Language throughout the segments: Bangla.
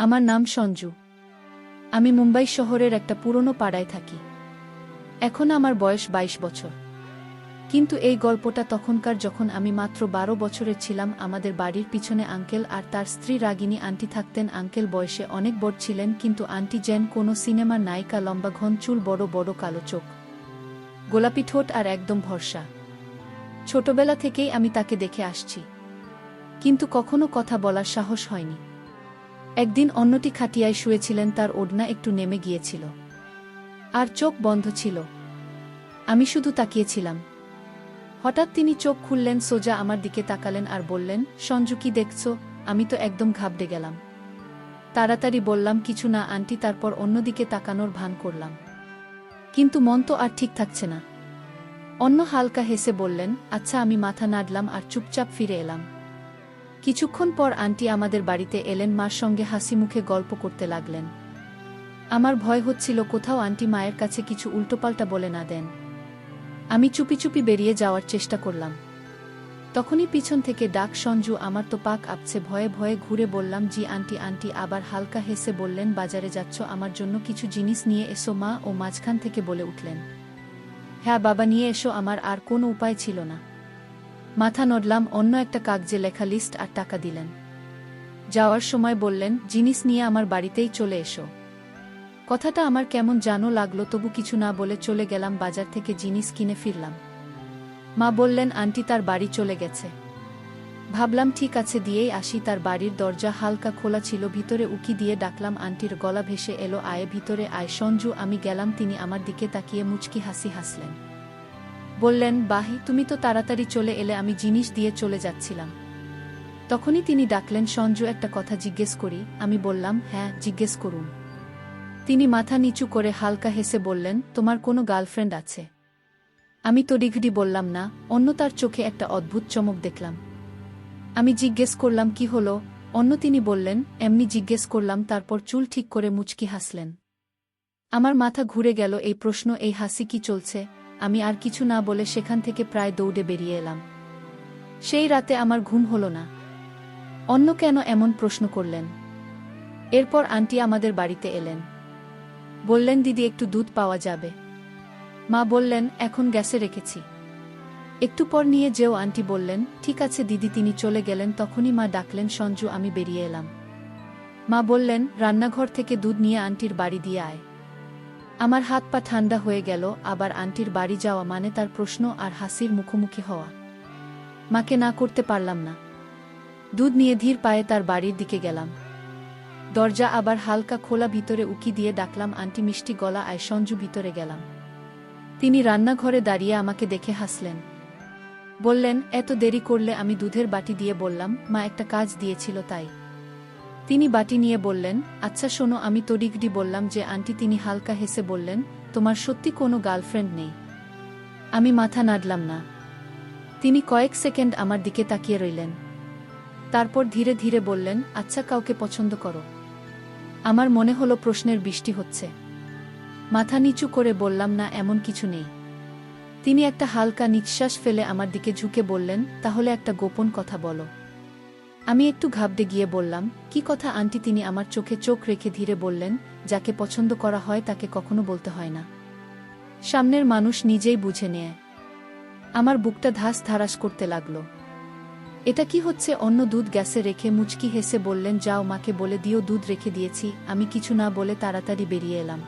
আমার নাম সঞ্জু। আমি মুম্বাই শহরের একটা পুরনো পাড়ায় থাকি। এখন আমার বয়স ২২ বছর। কিন্তু এই গল্পটা তখনকার, যখন আমি মাত্র ১২ বছরের ছিলাম। আমাদের বাড়ির পিছনে আঙ্কেল আর তার স্ত্রী রাগিনী আন্টি থাকতেন। আঙ্কেল বয়সে অনেক বড় ছিলেন, কিন্তু আন্টি যেন কোনো সিনেমার নায়িকা। লম্বা ঘন চুল, বড় বড় কালো চোখ, গোলাপি ঠোঁট আর একদম ভরসা। ছোটবেলা থেকেই আমি তাকে দেখে আসছি, কিন্তু কখনো কথা বলার সাহস হয়নি। একদিন অন্যটি খাটিয়ায় শুয়েছিলেন, তার ওড়না একটু নেমে গিয়েছিল আর চোখ বন্ধ ছিল। আমি শুধু তাকিয়েছিলাম। হঠাৎ তিনি চোখ খুললেন, সোজা আমার দিকে তাকালেন আর বললেন, সঞ্জু, কি দেখছো? আমি তো একদম ঘাবড়ে গেলাম। তাড়াতাড়ি বললাম, কিছু না আন্টি। তারপর অন্যদিকে তাকানোর ভান করলাম, কিন্তু মন তো আর ঠিক থাকছে না। অন্য হালকা হেসে বললেন, আচ্ছা। আমি মাথা নাড়লাম আর চুপচাপ ফিরে এলাম। কিছুক্ষণ পর আন্টি আমাদের বাড়িতে এলেন, মার সঙ্গে হাসি মুখে গল্প করতে লাগলেন। আমার ভয় হচ্ছিল কোথাও আন্টি মায়ের কাছে কিছু উল্টোপাল্টা বলে না দেন। আমি চুপি চুপি বেরিয়ে যাওয়ার চেষ্টা করলাম। তখনই পিছন থেকে ডাক, সঞ্জু। আমার তো পাক আপছে। ভয়ে ভয়ে ঘুরে বললাম, জি আন্টি। আন্টি আবার হালকা হেসে বললেন, বাজারে যাচ্ছ? আমার জন্য কিছু জিনিস নিয়ে এসো মা। ও মাঝখান থেকে বলে উঠলেন, হ্যাঁ বাবা, নিয়ে এসো। আমার আর কোনো উপায় ছিল না। মাথা নড়লাম। অন্য একটা কাগজে লেখা লিস্ট আর টাকা দিলেন। যাওয়ার সময় বললেন, জিনিস নিয়ে আমার বাড়িতেই চলে এসো। কথাটা আমার কেমন যেন লাগলো, তবু কিছু না বলে চলে গেলাম। বাজার থেকে জিনিস কিনে ফিরলাম। মা বললেন, আন্টি তার বাড়ি চলে গেছে। ভাবলাম ঠিক আছে, দিয়েই আসি। তার বাড়ির দরজা হালকা খোলা ছিল। ভিতরে উকি দিয়ে ডাকলাম। আন্টির গলা ভেসে এলো, আয় ভিতরে আয় সঞ্জু। আমি গেলাম। তিনি আমার দিকে তাকিয়ে মুচকি হাসি হাসলেন। বললেন, বাহি, তুমি তো তাড়াতাড়ি চলে এলে। আমি জিনিস দিয়ে চলে যাচ্ছিলাম। তখনই তিনি ডাকলেন, সঞ্জু, একটা কথা জিজ্ঞেস করি? আমি বললাম, হ্যাঁ জিজ্ঞেস করুন। তিনি মাথা নিচু করে হালকা হেসে বললেন, তোমার কোনো গার্লফ্রেন্ড আছে? আমি তড়িঘড়ি বললাম, না। অন্য তার চোখে একটা অদ্ভুত চমক দেখলাম। আমি জিজ্ঞেস করলাম, কি হলো? অন্য তিনি বললেন, এমনি জিজ্ঞেস করলাম। তারপর চুল ঠিক করে মুচকি হাসলেন। আমার মাথা ঘুরে গেল। এই প্রশ্ন, এই হাসি, কি চলছে? আমি আর কিছু না বলে সেখান থেকে প্রায় দৌড়ে বেরিয়ে এলাম। সেই রাতে আমার ঘুম হলো না। অন্য কেন এমন প্রশ্ন করলেন? এরপর আন্টি আমাদের বাড়িতে এলেন। বললেন, দিদি, একটু দুধ পাওয়া যাবে? মা বললেন, এখন গ্যাসে রেখেছি, একটু পর নিয়ে যেও। আন্টি বললেন, ঠিক আছে দিদি। তিনি চলে গেলেন। তখনই মা ডাকলেন, সঞ্জু। আমি বেরিয়ে এলাম। মা বললেন, রান্নাঘর থেকে দুধ নিয়ে আন্টির বাড়ি দিয়ে আয়। আমার হাত পা ঠান্ডা হয়ে গেল। আবার আন্টির বাড়ি যাওয়া মানে তার প্রশ্ন আর হাসির মুখোমুখি হওয়া। মাকে না করতে পারলাম না। দুধ নিয়ে ধীর পায়ে তার বাড়ির দিকে গেলাম। দরজা আবার হালকা খোলা। ভিতরে উকি দিয়ে ডাকলাম, আন্টি। মিষ্টি গলা, আয় সঞ্জু। ভিতরে গেলাম। তিনি রান্নাঘরে দাঁড়িয়ে আমাকে দেখে হাসলেন। বললেন, এত দেরি করলে? আমি দুধের বাটি দিয়ে বললাম, মা একটা কাজ দিয়েছিল তাই। তিনি বাটি নিয়ে বললেন, আচ্ছা শোনো। আমি তড়িঘড়ি বললাম, যে আন্টি? তিনি হালকা হেসে বললেন, তোমার সত্যি কোনো গার্লফ্রেন্ড নেই? আমি মাথা নাড়লাম না। তিনি কয়েক সেকেন্ড আমার দিকে তাকিয়ে রইলেন। তারপর ধীরে ধীরে বললেন, আচ্ছা, কাউকে পছন্দ করো? আমার মনে হলো প্রশ্নের বৃষ্টি হচ্ছে। মাথা নিচু করে বললাম, না, এমন কিছু নেই। তিনি একটা হালকা নিঃশ্বাস ফেলে আমার দিকে ঝুঁকে বললেন, তাহলে একটা গোপন কথা বলো। আমি একটু ঘাবড়ে গিয়ে বললাম, কি কথা আন্টি? তিনি আমার চোখে চোখ রেখে ধীরে বললেন, যাকে পছন্দ করা হয় তাকে কখনো বলতে হয় না। সামনের মানুষ নিজেই বুঝে নেয়। আমার বুকটা ধাস ধারাস করতে লাগলো। এটা কি হচ্ছে? অন্য দুধ গ্যাসে রেখে মুচকি হেসে বললেন, যাও, মাকে বলে দিও দুধ রেখে দিয়েছি। আমি কিছু না বলে তাড়াতাড়ি বেরিয়ে এলাম।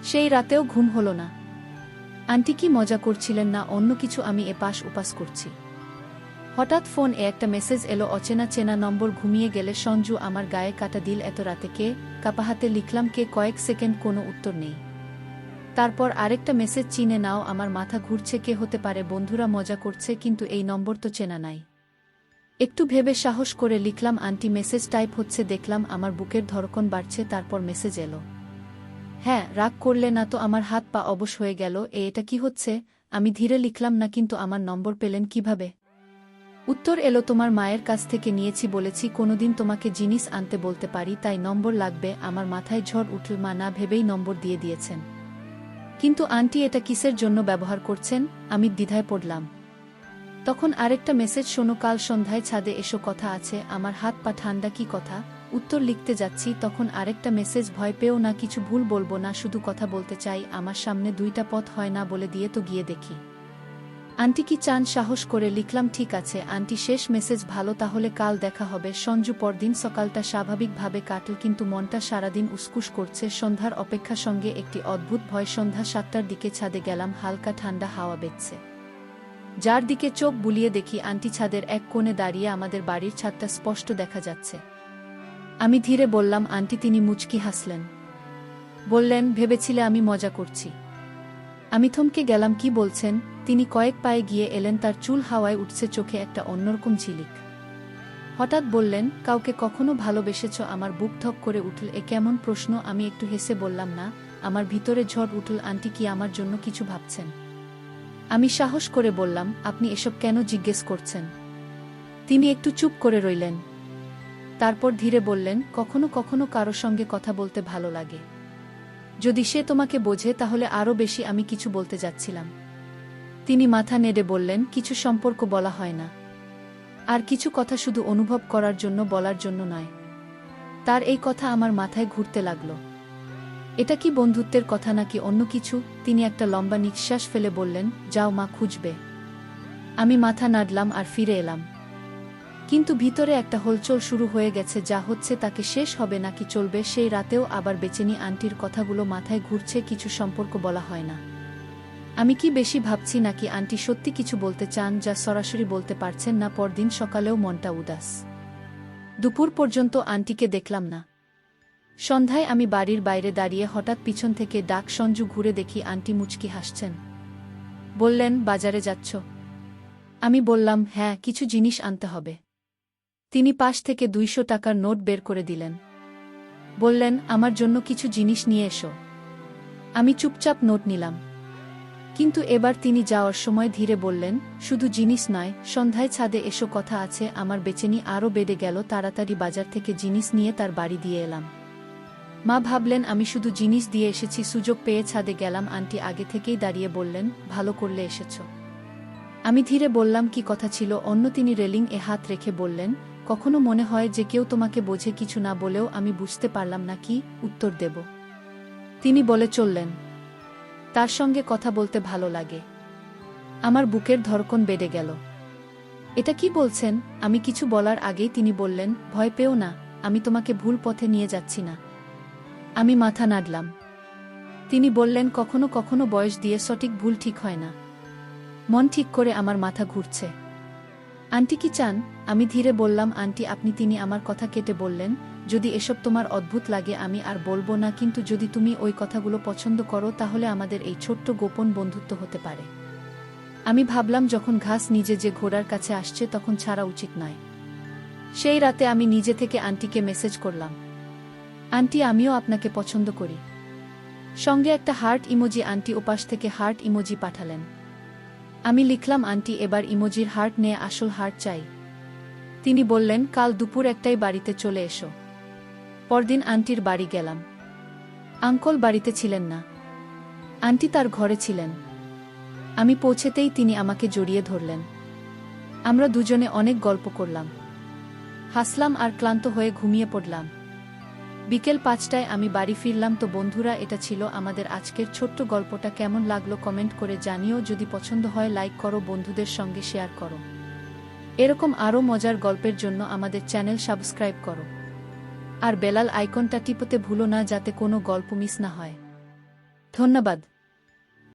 সেই রাতেও ঘুম হলো না। আন্টি কি মজা করছিলেন না অন্য কিছু? আমি এপাশ ওপাশ করছি। হঠাৎ ফোন এ একটা মেসেজ এলো, অচেনা চেনা নম্বর। ঘুমিয়ে গেলে সঞ্জু। আমার গায়ে কাটা দিল। এত রাতে কে? কাপা হাতে লিখলাম, কে? কয়েক সেকেন্ড কোনো উত্তর নেই। তারপর আরেকটা মেসেজ, চিনে নাও। আমার মাথা ঘুরছে। কে হতে পারে? বন্ধুরা মজা করছে, কিন্তু এই নম্বর তো চেনা নাই। একটু ভেবে সাহস করে লিখলাম, আন্টি। মেসেজ টাইপ হচ্ছে। দেখলাম আমার বুকের ধড়কন বাড়ছে। তারপর মেসেজ এলো, হ্যাঁ, রাগ করলে না তো? আমার হাত পা অবশ হয়ে গেল। এটা কি হচ্ছে? আমি ধীরে লিখলাম, না, কিন্তু আমার নম্বর পেলেন কিভাবে? উত্তর এলো, তোমার মায়ের কাছ থেকে নিয়েছি। বলেছি কোনোদিন তোমাকে জিনিস আনতে বলতে পারি, তাই নম্বর লাগবে। আমার মাথায় ঝড় উঠল। মা না ভেবেই নম্বর দিয়ে দিয়েছেন। কিন্তু আন্টি, এটা কিসের জন্য ব্যবহার করছেন? আমি দ্বিধায় পড়লাম। তখন আরেকটা মেসেজ, শোনো, কাল সন্ধ্যায় ছাদে এসো, কথা আছে। আমার হাত পা ঠান্ডা। কি কথা? উত্তর লিখতে যাচ্ছি তখন আরেকটা মেসেজ, ভয় পেও না, কিছু ভুল বলবো না, শুধু কথা বলতে চাই, আমার সামনে দুইটা পথ হয় না বলে দিয়ে তো গিয়ে দেখি। আন্টি কি চান? সাহস করে লিখলাম ঠিক আছে আন্টি। শেষ মেসেজ, ভালো তাহলে কাল দেখা হবে। সঞ্জু পরদিন সকালটা স্বাভাবিকভাবে কাটল, কিন্তু মনটা সারাদিন উসকুস করছে। সন্ধ্যার অপেক্ষা সঙ্গে একটি অদ্ভুত ভয়। সন্ধ্যা 7টার দিকে ছাদে গেলাম, হালকা ঠান্ডা হাওয়া বেচ্ছে। যার দিকে চোখ বুলিয়ে দেখি আন্টি ছাদের এক কোণে দাঁড়িয়ে, আমাদের বাড়ির ছাদটা স্পষ্ট দেখা যাচ্ছে। আমি ধীরে বললাম আন্টি। তিনি মুচকি হাসলেন, বললেন, ভেবেছিলে আমি মজা করছি? আমি থমকে গেলাম, কি বলছেন? তিনি কয়েক পায়ে গিয়ে এলেন, তার চুল হাওয়ায় উঠছে, চোখে একটা অন্যরকম ঝিলিক। হঠাৎ বললেন, কাউকে কখনো ভালোবেসেছ? আমার বুক ধক করে উঠল। এ কেমন প্রশ্ন? আমি একটু হেসে বললাম, না। আমার ভিতরে ঝড় উঠল। আন্টি কি আমার জন্য কিছু ভাবছেন? আমি সাহস করে বললাম, আপনি এসব কেন জিজ্ঞেস করছেন? তিনি একটু চুপ করে রইলেন, তারপর ধীরে বললেন, কখনো কখনো কারো সঙ্গে কথা বলতে ভালো লাগে। যদি সে তোমাকে বোঝে তাহলে আরও বেশি। আমি কিছু বলতে যাচ্ছিলাম, তিনি মাথা নেড়ে বললেন, কিছু সম্পর্ক বলা হয় না, আর কিছু কথা শুধু অনুভব করার জন্য, বলার জন্য নয়। তার এই কথা আমার মাথায় ঘুরতে লাগল। এটা কি বন্ধুত্বের কথা নাকি অন্য কিছু? তিনি একটা লম্বা নিঃশ্বাস ফেলে বললেন, যাও মা খুঁজবে। আমি মাথা নাড়লাম আর ফিরে এলাম, কিন্তু ভিতরে একটা হলচল শুরু হয়ে গেছে। যা হচ্ছে তাকে শেষ হবে নাকি চলবে? সেই রাতেও আবার বেচেনি আন্টির কথাগুলো মাথায় ঘুরছে। কিছু সম্পর্ক বলা হয় না। আমি কি বেশি ভাবছি নাকি আন্টি সত্যি কিছু বলতে চান যা সরাসরি বলতে পারছেন না? পরদিন সকালেও মনটা উদাস। দুপুর পর্যন্ত আন্টিকে দেখলাম না। সন্ধ্যায় আমি বাড়ির বাইরে দাঁড়িয়ে হঠাৎ পিছন থেকে ডাক, সঞ্জু। ঘুরে দেখি আন্টি মুচকি হাসছেন। বললেন, বাজারে যাচ্ছ? আমি বললাম, হ্যাঁ, কিছু জিনিস আনতে হবে। তিনি পাশ থেকে 200 টাকার নোট বের করে দিলেন, বললেন, আমার জন্য কিছু জিনিস নিয়ে এসো। আমি চুপচাপ নোট নিলাম, কিন্তু এবার তিনি যাওয়ার সময় ধীরে বললেন, শুধু জিনিস নয়, সন্ধ্যায় ছাদে এসো, কথা আছে। আমার বেচেনি আরও বেড়ে গেল। তাড়াতাড়ি বাজার থেকে জিনিস নিয়ে তার বাড়ি দিয়ে এলাম। মা ভাবলেন আমি শুধু জিনিস দিয়ে এসেছি। সুযোগ পেয়ে ছাদে গেলাম। আন্টি আগে থেকেই দাঁড়িয়ে বললেন, ভালো করলে এসেছ। আমি ধীরে বললাম, কি কথা ছিল? অন্য। তিনি রেলিং এ হাত রেখে বললেন, কখনো মনে হয় যে কেউ তোমাকে বোঝে, কিছু না বলেও? আমি বুঝতে পারলাম না কি উত্তর দেব। তিনি বলে চললেন, তার সঙ্গে কথা বলতে ভালো লাগে। আমার বুকের ধড়কন বেড়ে গেল। এটা কি বলছেন? আমি কিছু বলার আগেই তিনি বললেন, ভয় পেও না, আমি তোমাকে ভুল পথে নিয়ে যাচ্ছি না। আমি মাথা নাড়লাম। তিনি বললেন, কখনো কখনো বয়স দিয়ে সঠিক ভুল ঠিক হয় না। মন ঠিক করে আমার মাথা ঘুরছে। আন্টি কি চান? আমি ধীরে বললাম, আন্টি আপনি। তিনি আমার কথা কেটে বললেন, যদি এসব তোমার অদ্ভুত লাগে আমি আর বলবো না, কিন্তু যদি তুমি ওই কথাগুলো পছন্দ করো তাহলে আমাদের এই ছোট্ট গোপন বন্ধুত্ব হতে পারে। আমি ভাবলাম, যখন ঘাস নিজে যে ঘোড়ার কাছে আসছে তখন ছাড়া উচিত নয়। সেই রাতে আমি নিজে থেকে আন্টিকে মেসেজ করলাম, আন্টি আমিও আপনাকে পছন্দ করি, সঙ্গে একটা হার্ট ইমোজি। আন্টি ওপাশ থেকে হার্ট ইমোজি পাঠালেন। আমি লিখলাম, আন্টি এবার ইমোজির হার্ট নিয়ে আসল হার্ট চাই। তিনি বললেন, কাল দুপুর 1টায় বাড়িতে চলে এসো। পরদিন আন্টির বাড়ি গেলাম। আঙ্কল বাড়িতে ছিলেন না, আন্টি তার ঘরে ছিলেন। আমি পৌঁছেতেই তিনি আমাকে জড়িয়ে ধরলেন। আমরা দুজনে অনেক গল্প করলাম, হাসলাম আর ক্লান্ত হয়ে ঘুমিয়ে পড়লাম। বিকেল 5টায় আমি বাড়ি ফিরলাম। তো বন্ধুরা, এটা ছিল আমাদের আজকের ছোট্ট গল্পটা। কেমন লাগলো কমেন্ট করে জানিও। যদি পছন্দ হয় লাইক করো, বন্ধুদের সঙ্গে শেয়ার করো। এরকম আরও মজার গল্পের জন্য আমাদের চ্যানেল সাবস্ক্রাইব করো, আর বেলাল আইকনটা টিপতে ভুলো না যাতে কোনো গল্প মিস না হয়। ধন্যবাদ।